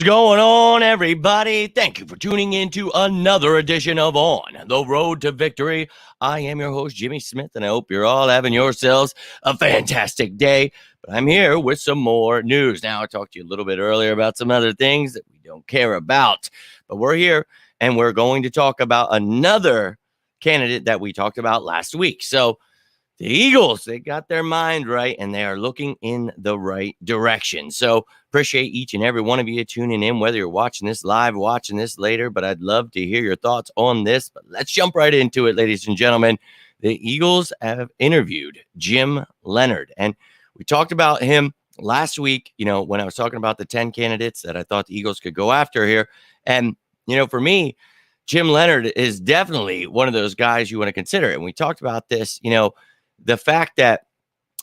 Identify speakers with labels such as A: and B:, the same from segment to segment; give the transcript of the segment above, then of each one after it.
A: going on, everybody? Thank you for tuning in to another edition of On the Road to Victory. I am your host, Jimmy Smith, and I hope you're all having yourselves a fantastic day. But I'm here with some more news. Now, I talked to you a little bit earlier about some other things that we don't care about, but we're here and we're going to talk about another candidate that we talked about last week. So, the Eagles, they got their mind right, and they are looking in the right direction. So appreciate each and every one of you tuning in, whether you're watching this live, watching this later, but I'd love to hear your thoughts on this. But let's jump right into it, ladies and gentlemen. The Eagles have interviewed Jim Leonhard, and we talked about him last week, when I was talking about the 10 candidates that I thought the Eagles could go after here. And, for me, Jim Leonhard is definitely one of those guys you want to consider. And we talked about this, the fact that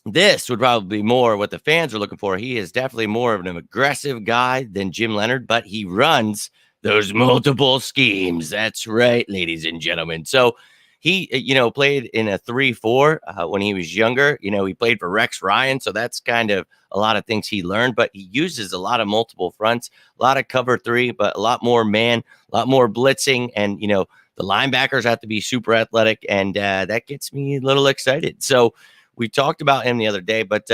A: this would probably be more what the fans are looking for. He is definitely more of an aggressive guy than Jim Leonhard, but he runs those multiple schemes. That's right, ladies and gentlemen. So he, played in a 3-4 when he was younger. He played for Rex Ryan. So that's kind of a lot of things he learned, but he uses a lot of multiple fronts, a lot of cover three, but a lot more man, a lot more blitzing. And, the linebackers have to be super athletic, and that gets me a little excited. So we talked about him the other day, but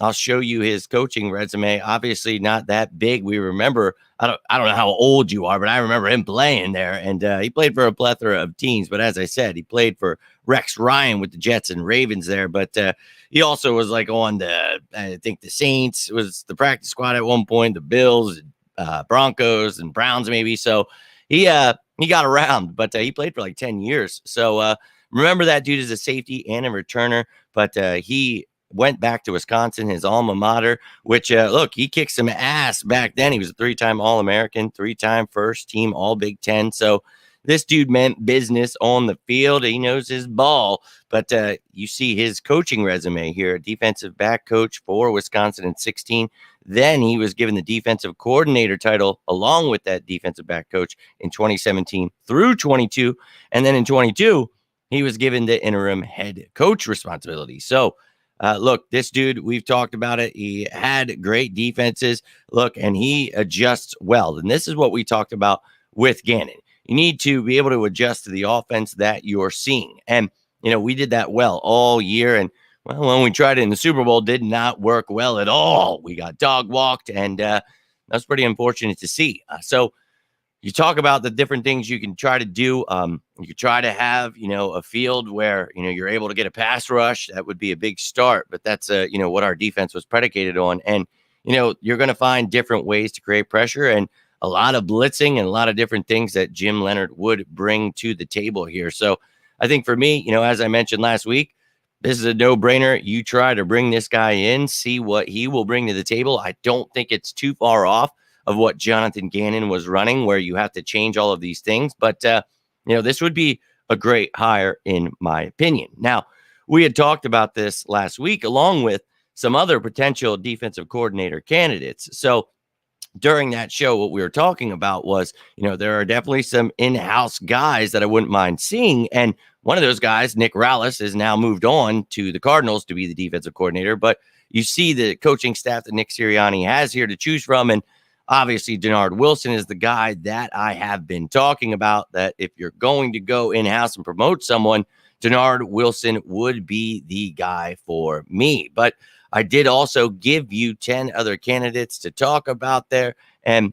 A: I'll show you his coaching resume. Obviously not that big. We remember, I don't know how old you are, but I remember him playing there, and he played for a plethora of teams. But as I said, he played for Rex Ryan with the Jets and Ravens there. But he also was like on I think the Saints, was the practice squad at one point, the Bills, Broncos, and Browns maybe. So he got around, but he played for like 10 years. So remember that dude as a safety and a returner, but he went back to Wisconsin, his alma mater, which, look, he kicked some ass back then. He was a 3-time All-American, 3-time first team All-Big Ten. So this dude meant business on the field. He knows his ball. But you see his coaching resume here, defensive back coach for Wisconsin in 16. Then he was given the defensive coordinator title along with that defensive back coach in 2017 through 22. And then in 22, he was given the interim head coach responsibility. So, look, this dude, we've talked about it. He had great defenses. Look, and he adjusts well. And this is what we talked about with Gannon. You need to be able to adjust to the offense that you're seeing. And, we did that well all year. And, well, when we tried it in the Super Bowl, did not work well at all. We got dog walked, and that's pretty unfortunate to see. So you talk about the different things you can try to do. You could try to have, a field where, you're able to get a pass rush. That would be a big start, but that's, what our defense was predicated on. And, you're going to find different ways to create pressure and a lot of blitzing and a lot of different things that Jim Leonhard would bring to the table here. So I think for me, as I mentioned last week, this is a no-brainer. You try to bring this guy in, see what he will bring to the table. I don't think it's too far off of what Jonathan Gannon was running, where you have to change all of these things. But, this would be a great hire, in my opinion. Now, we had talked about this last week, along with some other potential defensive coordinator candidates. So during that show, what we were talking about was, there are definitely some in-house guys that I wouldn't mind seeing. And one of those guys, Nick Rallis, has now moved on to the Cardinals to be the defensive coordinator. But you see the coaching staff that Nick Sirianni has here to choose from. And obviously, Denard Wilson is the guy that I have been talking about, that if you're going to go in-house and promote someone, Denard Wilson would be the guy for me. But I did also give you 10 other candidates to talk about there. And,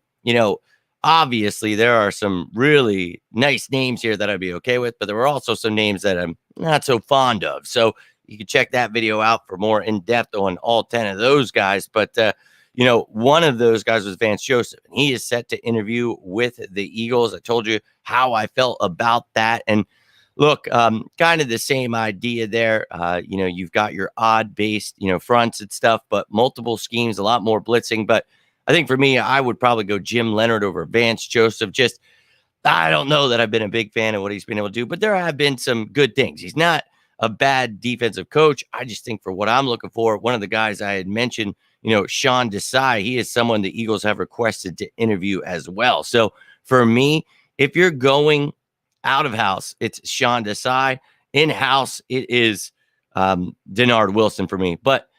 A: obviously there are some really nice names here that I'd be okay with, but there were also some names that I'm not so fond of. So you can check that video out for more in-depth on all 10 of those guys. But, one of those guys was Vance Joseph, and he is set to interview with the Eagles. I told you how I felt about that. And look, kind of the same idea there. You've got your odd-based, fronts and stuff, but multiple schemes, a lot more blitzing. But I think for me, I would probably go Jim Leonhard over Vance Joseph. Just, I don't know that I've been a big fan of what he's been able to do, but there have been some good things. He's not a bad defensive coach. I just think for what I'm looking for, one of the guys I had mentioned, Sean Desai, he is someone the Eagles have requested to interview as well. So for me, if you're going out of house, it's Sean Desai. In house, it is Denard Wilson for me. But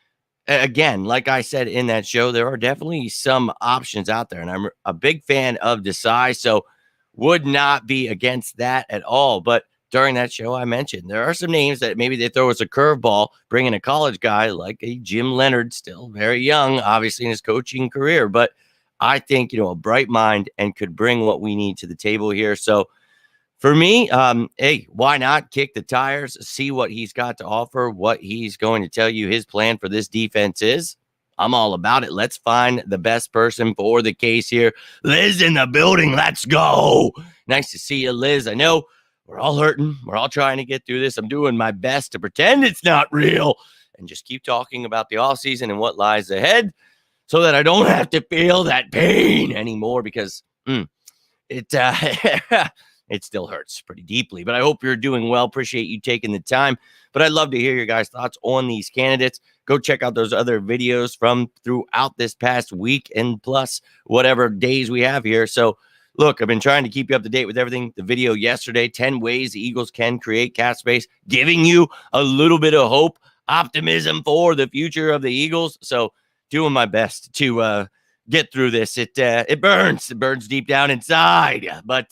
A: again, like I said in that show, there are definitely some options out there, and I'm a big fan of Desai, so would not be against that at all. But during that show, I mentioned there are some names that maybe they throw as a curveball, bringing a college guy like a Jim Leonhard, still very young, obviously in his coaching career, but I think a bright mind and could bring what we need to the table here. So for me, hey, why not kick the tires, see what he's got to offer, what he's going to tell you his plan for this defense is. I'm all about it. Let's find the best person for the case here. Liz in the building. Let's go. Nice to see you, Liz. I know we're all hurting. We're all trying to get through this. I'm doing my best to pretend it's not real and just keep talking about the offseason and what lies ahead so that I don't have to feel that pain anymore because it it still hurts pretty deeply. But I hope you're doing well. Appreciate you taking the time. But I'd love to hear your guys' thoughts on these candidates. Go check out those other videos from throughout this past week and plus whatever days we have here. So look, I've been trying to keep you up to date with everything. The video yesterday, 10 ways the Eagles can create cap space, giving you a little bit of hope, optimism for the future of the Eagles. So doing my best to get through this. It burns. It burns deep down inside. But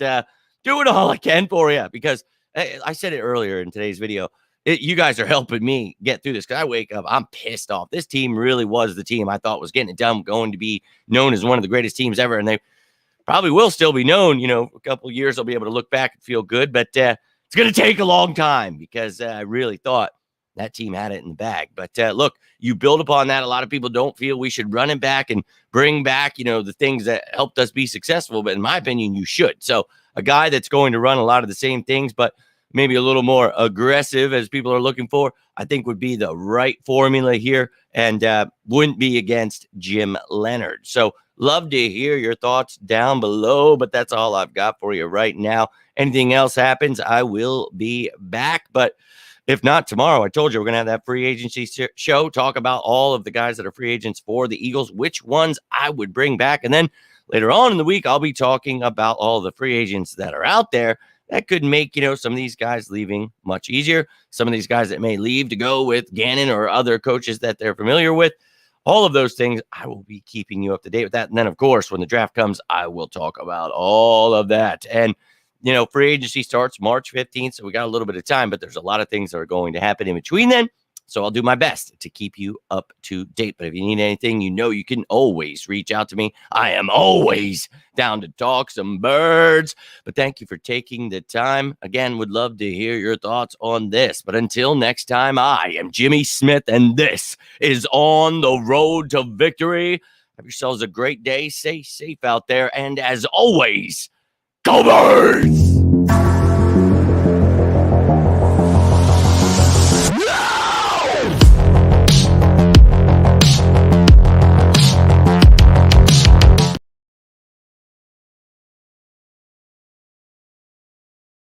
A: doing all I can for you because I said it earlier in today's video. You guys are helping me get through this because I wake up, I'm pissed off. This team really was the team I thought was getting it done, going to be known as one of the greatest teams ever. And they probably will still be known. A couple of years, I'll be able to look back and feel good. But it's going to take a long time because I really thought that team had it in the bag. But look, you build upon that. A lot of people don't feel we should run it back and bring back, the things that helped us be successful. But in my opinion, you should. So a guy that's going to run a lot of the same things, but maybe a little more aggressive as people are looking for, I think would be the right formula here and wouldn't be against Jim Leonhard. So love to hear your thoughts down below, but that's all I've got for you right now. Anything else happens, I will be back. But if not tomorrow, I told you we're going to have that free agency show, talk about all of the guys that are free agents for the Eagles, which ones I would bring back. And then later on in the week, I'll be talking about all the free agents that are out there that could make, some of these guys leaving much easier. Some of these guys that may leave to go with Gannon or other coaches that they're familiar with. All of those things, I will be keeping you up to date with that. And then, of course, when the draft comes, I will talk about all of that. And, free agency starts March 15th, so we got a little bit of time, but there's a lot of things that are going to happen in between then. So I'll do my best to keep you up to date. But if you need anything, you can always reach out to me. I am always down to talk some birds. But thank you for taking the time. Again, would love to hear your thoughts on this. But until next time, I am Jimmy Smith, and this is On the Road to Victory. Have yourselves a great day. Stay safe out there. And as always, go Birds!